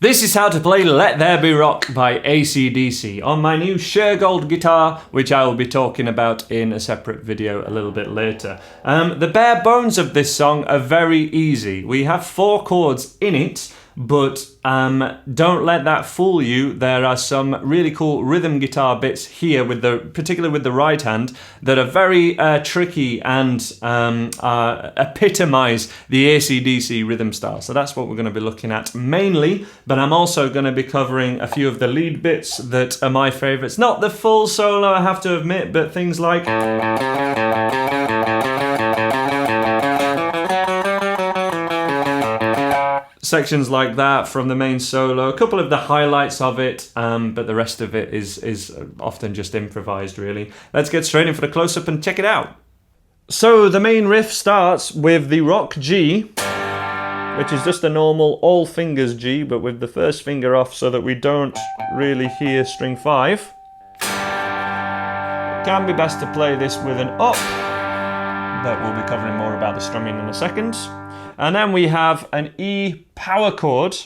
This is how to play Let There Be Rock by AC/DC on my new Shergold guitar, which I will be talking about in a separate video a little bit later. The bare bones of this song are very easy. We have 4 chords in it, but don't let that fool you. There are some really cool rhythm guitar bits here, particularly with the right hand, that are very tricky and epitomise the AC/DC rhythm style. So that's what we're going to be looking at mainly, but I'm also going to be covering a few of the lead bits that are my favourites. Not the full solo, I have to admit, but things like... sections like that from the main solo, a couple of the highlights of it, but the rest of it is often just improvised, really. Let's get straight in for the close-up and check it out. So the main riff starts with the rock G, which is just a normal all fingers G, but with the first finger off so that we don't really hear string 5. It can be best to play this with an up, but we'll be covering more about the strumming in a second. And then we have an E power chord,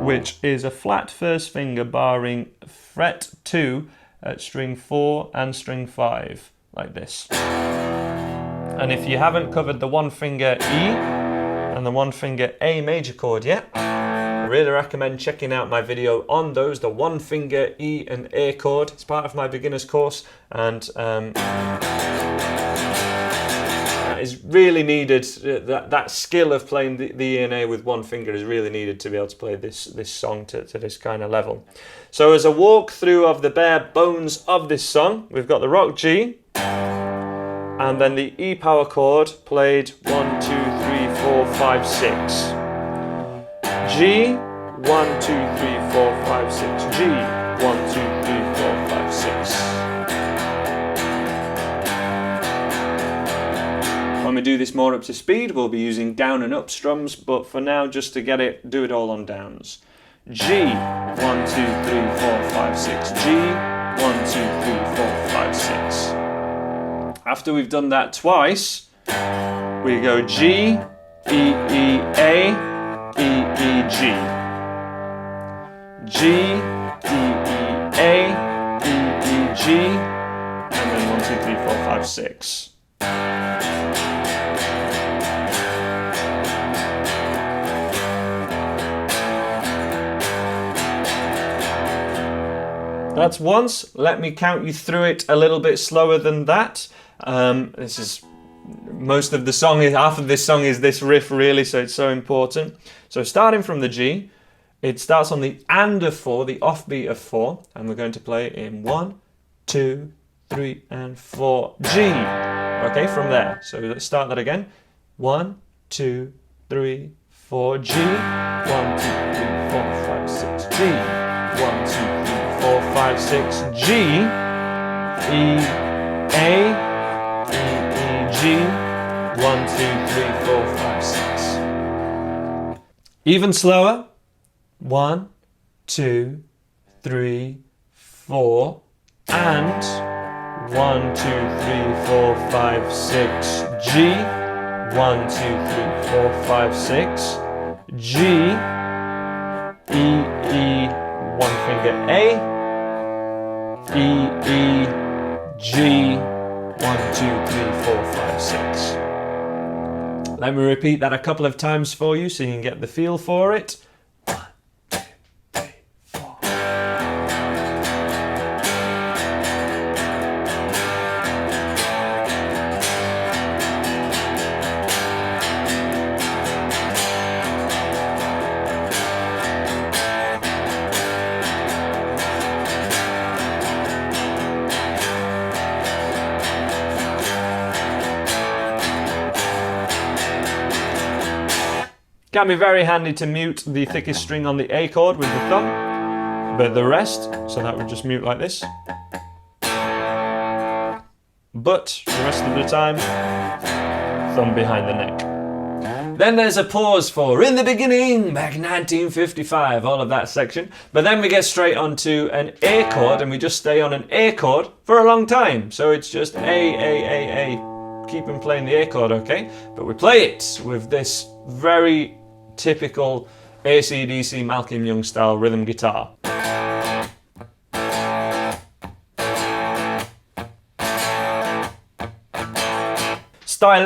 which is a flat first finger barring fret 2 at string 4 and string 5, like this. And if you haven't covered the one finger E and the one finger A major chord yet, I really recommend checking out my video on those, the one finger E and A chord. It's part of my beginner's course, and is really needed. That skill of playing the E and A with one finger is really needed to be able to play this song to this kind of level. So as a walkthrough of the bare bones of this song, we've got the rock G, and then the E power chord played 1, 2, 3, 4, 5, 6. G, 1, 2, 3, 4, 5, 6. G, 1, 2, 3, 4, 5, 6. When we do this more up to speed, we'll be using down and up strums, but for now, just to get it, do it all on downs. G, 1, 2, 3, 4, 5, 6. G, 1, 2, 3, 4, 5, 6. After we've done that twice, we go G, E, E, A, E, E, G. G, E, E, A, E, E, G, and then 1, 2, 3, 4, 5, 6. That's once. Let me count you through it a little bit slower than that. This is most of the song. Half of this song is this riff, really, so it's so important. So starting from the G, it starts on the and of 4, the offbeat of 4, and we're going to play in 1, 2, 3, and 4. G. Okay, from there. So let's start that again. 1, 2, 3, 4. G. 1, 2, 3, 4, 5, 6. G. 1, 2, 3, 4, 5, 6, G, E, A, E, E, G, 1, 2, 3, 4, 5, 6. Even slower. 1, 2, 3, 4, and 1, 2, 3, 4, 5, 6, G, 1, 2, 3, 4, 5, 6, G, E, E, one finger A, E, E, G, 1, 2, 3, 4, 5, 6. Let me repeat that a couple of times for you so you can get the feel for it. Can be very handy to mute the thickest string on the A chord with the thumb, but the rest, so that would just mute like this. But the rest of the time, thumb behind the neck. Then there's a pause for In the Beginning, back 1955, all of that section. But then we get straight onto an A chord, and we just stay on an A chord for a long time. So it's just A. Keep playing the A chord, okay? But we play it with this very typical AC/DC Malcolm Young style rhythm guitar.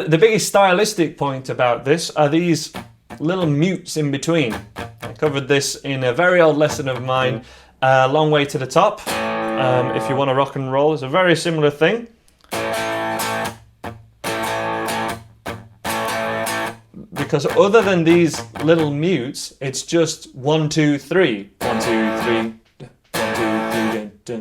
The biggest stylistic point about this are these little mutes in between. I covered this in a very old lesson of mine, Long Way to the Top. If you want to rock and roll, it's a very similar thing. Because other than these little mutes, it's just 1, 2, 3. 1, 2, 3. 1, 2, 3. 1, 2, 3.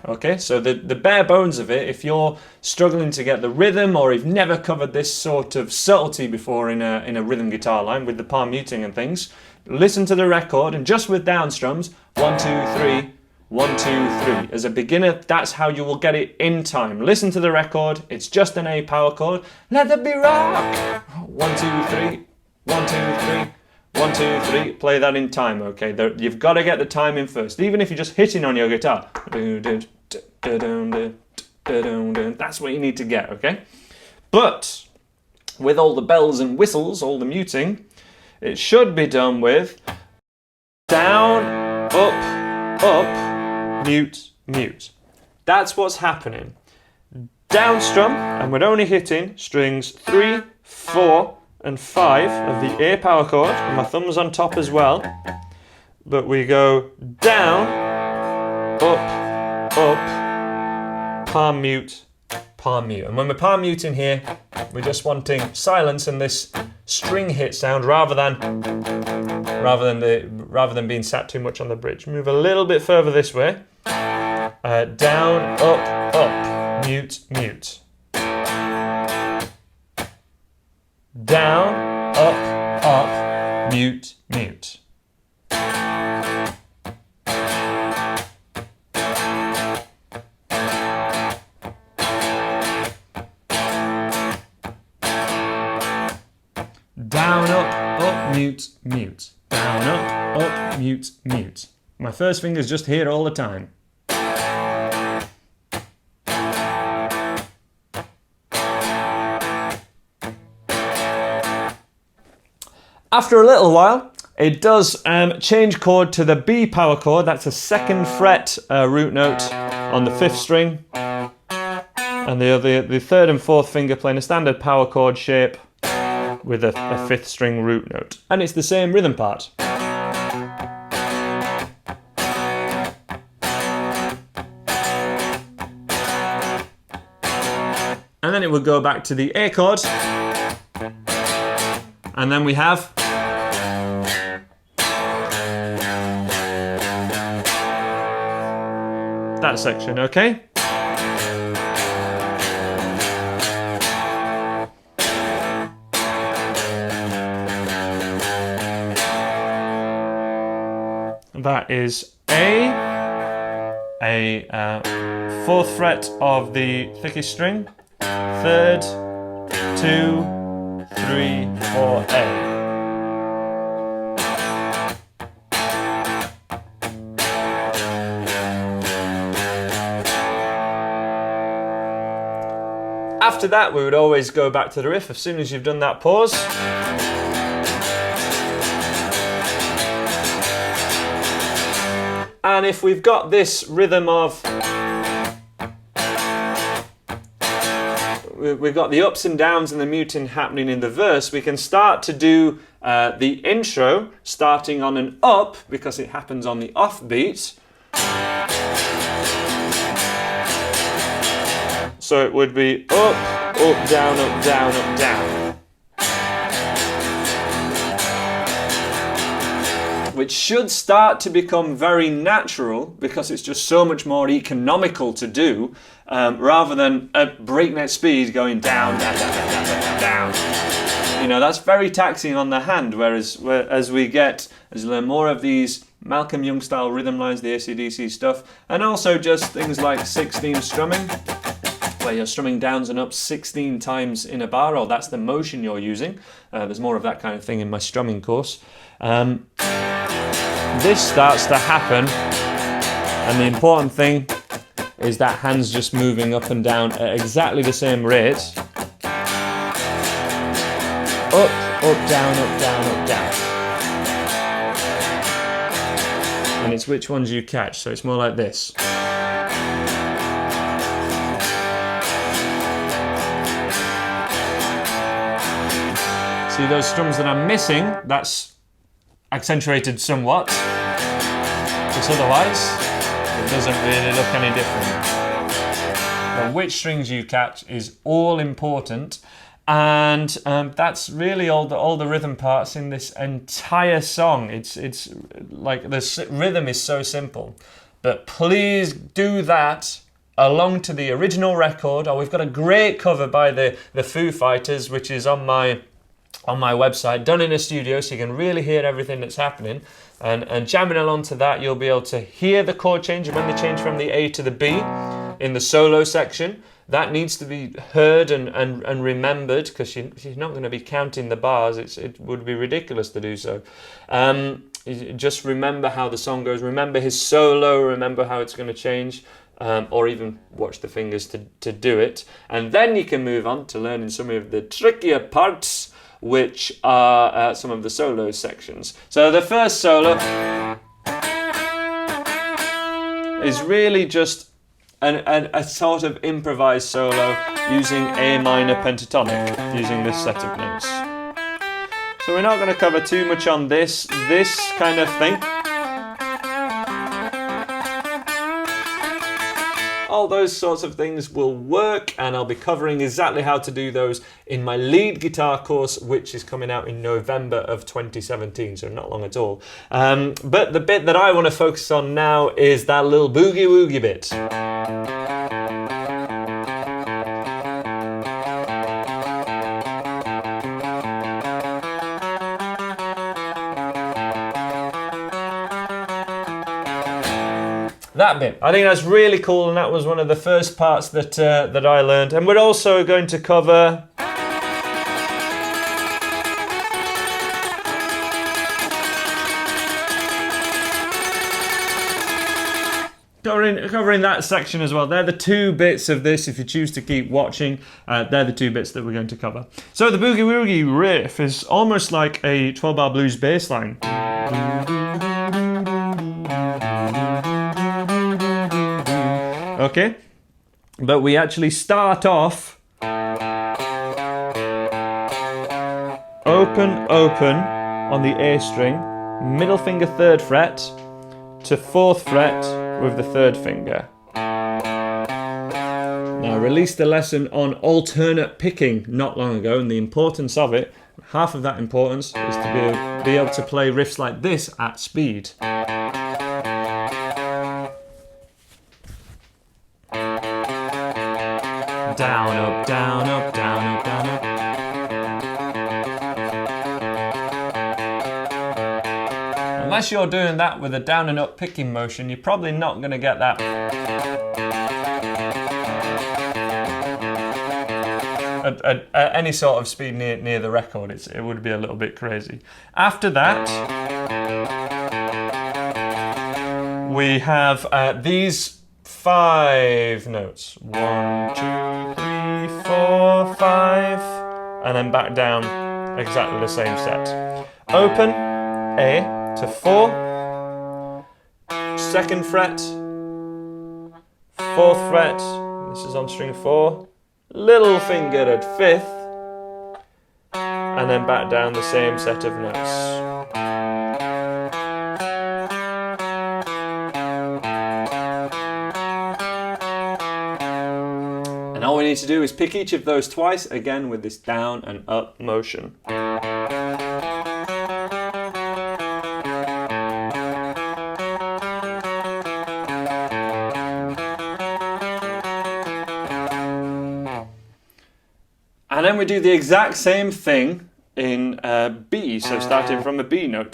Okay, so the bare bones of it, if you're struggling to get the rhythm, or you've never covered this sort of subtlety before in a rhythm guitar line with the palm muting and things, listen to the record, and just with down strums, 1, 2, 3, 1, 2, 3. As a beginner, that's how you will get it in time. Listen to the record, it's just an A power chord. Let there be rock! 1, 2, 3, 1, 2, 3. 1, 2, 3, play that in time, okay? You've got to get the time in first, even if you're just hitting on your guitar. That's what you need to get, okay? But with all the bells and whistles, all the muting, it should be done with down, up, mute, mute. That's what's happening. Down strum, and we're only hitting strings 3, 4, and 5 of the A power chord, and my thumb's on top as well. But we go down, up, palm mute, palm mute. And when we're palm muting here, we're just wanting silence and this string hit sound rather than being sat too much on the bridge. Move a little bit further this way. Down, up, mute, mute. Down, up, mute, mute. Down, up, mute, mute. Down, up, mute, mute. My first finger's just here all the time. After a little while, it does change chord to the B power chord. That's a 2nd fret root note on the 5th string. And the 3rd and 4th finger playing a standard power chord shape with a 5th string root note. And it's the same rhythm part. And then it would go back to the A chord. And then we have that section, okay? That is A 4th fret of the thickest string, 3rd, 2, 3, 4, A. After that, we would always go back to the riff as soon as you've done that pause. And if we've got this rhythm of, we've got the ups and downs and the muting happening in the verse, we can start to do the intro starting on an up because it happens on the off beat. So it would be up, up, down, up, down, up, down. Which should start to become very natural because it's just so much more economical to do rather than at breakneck speed going down, down, down, down, down, down. You know, that's very taxing on the hand, whereas as we learn more of these Malcolm Young style rhythm lines, the AC/DC stuff, and also just things like 16 strumming, where you're strumming downs and ups 16 times in a bar, or that's the motion you're using. There's more of that kind of thing in my strumming course. This starts to happen, and the important thing is that hand's just moving up and down at exactly the same rate. Up, up, down, up, down, up, down. And it's which ones you catch, so it's more like this. See those strums that I'm missing? That's accentuated somewhat, because otherwise it doesn't really look any different. But which strings you catch is all important, and that's really all the rhythm parts in this entire song. It's like the rhythm is so simple, but please do that along to the original record. Oh, we've got a great cover by the Foo Fighters, which is on my website, done in a studio, so you can really hear everything that's happening. And jamming along to that, you'll be able to hear the chord change when they change from the A to the B in the solo section. That needs to be heard and remembered, because you're not going to be counting the bars. It would be ridiculous to do so. Just remember how the song goes. Remember his solo. Remember how it's going to change. Or even watch the fingers to do it. And then you can move on to learning some of the trickier parts, which are some of the solo sections. So the first solo is really just a sort of improvised solo using A minor pentatonic, using this set of notes. So we're not going to cover too much on this kind of thing. All those sorts of things will work, and I'll be covering exactly how to do those in my lead guitar course, which is coming out in November of 2017, so not long at all. But the bit that I want to focus on now is that little boogie-woogie bit. That bit, I think that's really cool, and that was one of the first parts that I learned. And we're also going to cover covering that section as well. They're the two bits of this, if you choose to keep watching, they're the two bits that we're going to cover. So the Boogie-woogie riff is almost like a 12-bar blues bass line. Okay, but we actually start off open on the A string, middle finger 3rd fret to 4th fret with the 3rd finger. Now I released a lesson on alternate picking not long ago, and the importance of it, half of that importance is to be able to play riffs like this at speed. Down, up, down, up, down, up, down, up. Unless you're doing that with a down and up picking motion, you're probably not going to get that. At any sort of speed near the record, it would be a little bit crazy. After that, we have these 5 notes. 1, 2, 3, 4, 5, and then back down exactly the same set. Open A to 4, 2nd fret, 4th fret, this is on string 4, little finger at 5th, and then back down the same set of notes. And all we need to do is pick each of those twice, again with this down and up motion. And then we do the exact same thing in B, so starting from a B note.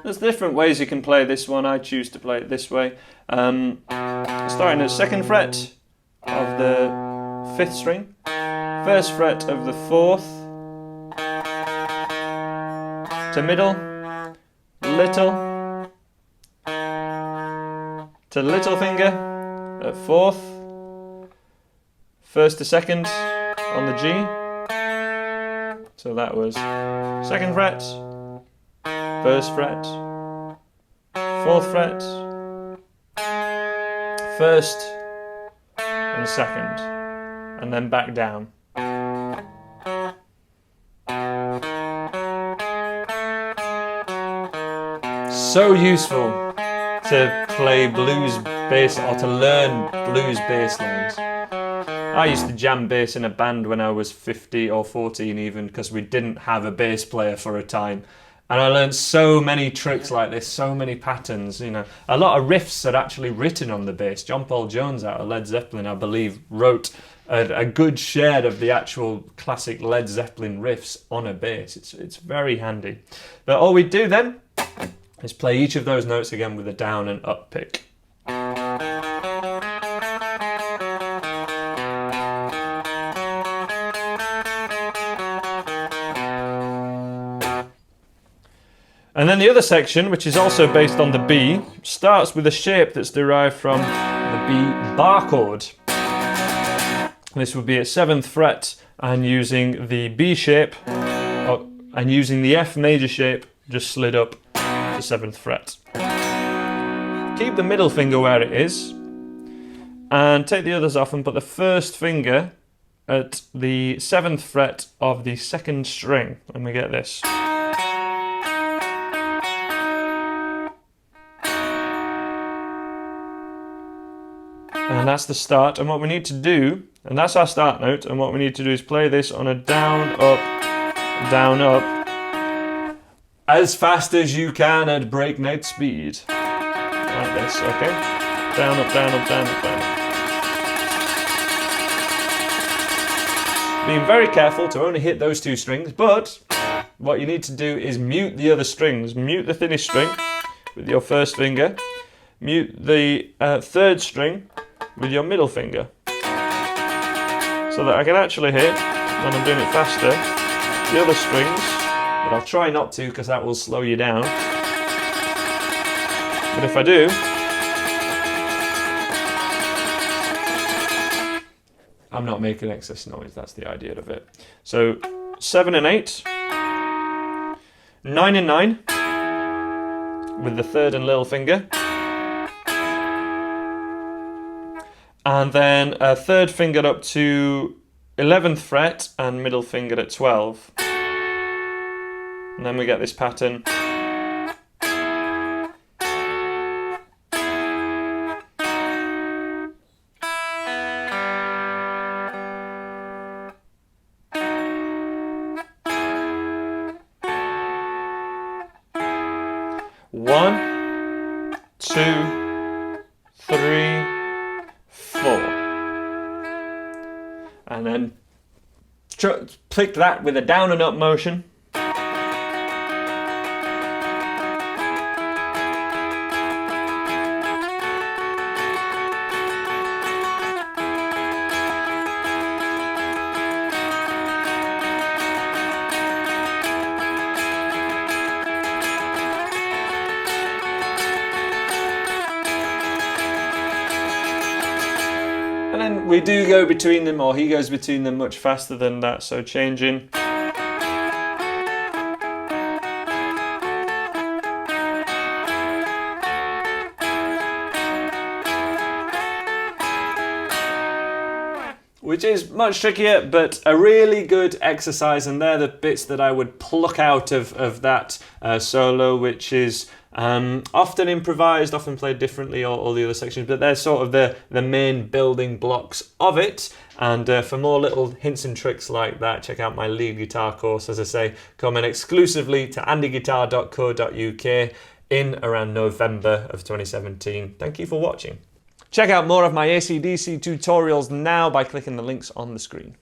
There's different ways you can play this one. I choose to play it this way. Starting at 2nd fret of the 5th string, 1st fret of the 4th, to middle, little, to little finger, at fourth, first to second on the G. So that was second fret, first fret, fourth fret, first and second, and then back down. So useful to play blues bass or to learn blues bass lines. I used to jam bass in a band when I was 50 or 14 even, because we didn't have a bass player for a time. And I learned so many tricks like this, so many patterns, you know. A lot of riffs are actually written on the bass. John Paul Jones out of Led Zeppelin, I believe, wrote a good share of the actual classic Led Zeppelin riffs on a bass. It's very handy. But all we do then is play each of those notes again with a down and up pick. And then the other section, which is also based on the B, starts with a shape that's derived from the B bar chord. This would be at 7th fret and using the B shape and using the F major shape just slid up to 7th fret. Keep the middle finger where it is and take the others off and put the first finger at the 7th fret of the second string, and we get this. And that's the start, and what we need to do, and that's our start note, and what we need to do is play this on a down, up, as fast as you can at breakneck speed. Like this, okay? Down, up, down, up, down, up, down. Being very careful to only hit those two strings, but what you need to do is mute the other strings. Mute the thinnest string with your first finger, mute the third string with your middle finger, so that I can actually hit, when I'm doing it faster, the other strings, but I'll try not to because that will slow you down. But if I do, I'm not making excess noise, that's the idea of it. So 7 and 8, 9 and 9 with the third and little finger, and then a third finger up to 11th fret and middle finger at 12. And then we get this pattern. One, two, three, four. And then pick that with a down and up motion. And then we do go between them, or he goes between them much faster than that, so changing. Which is much trickier, but a really good exercise, and they're the bits that I would pluck out of that solo, which is often improvised, often played differently, all the other sections, but they're sort of the main building blocks of it. And for more little hints and tricks like that, check out my lead guitar course, as I say, coming exclusively to andyguitar.co.uk in around November of 2017. Thank you for watching. Check out more of my AC/DC tutorials now by clicking the links on the screen.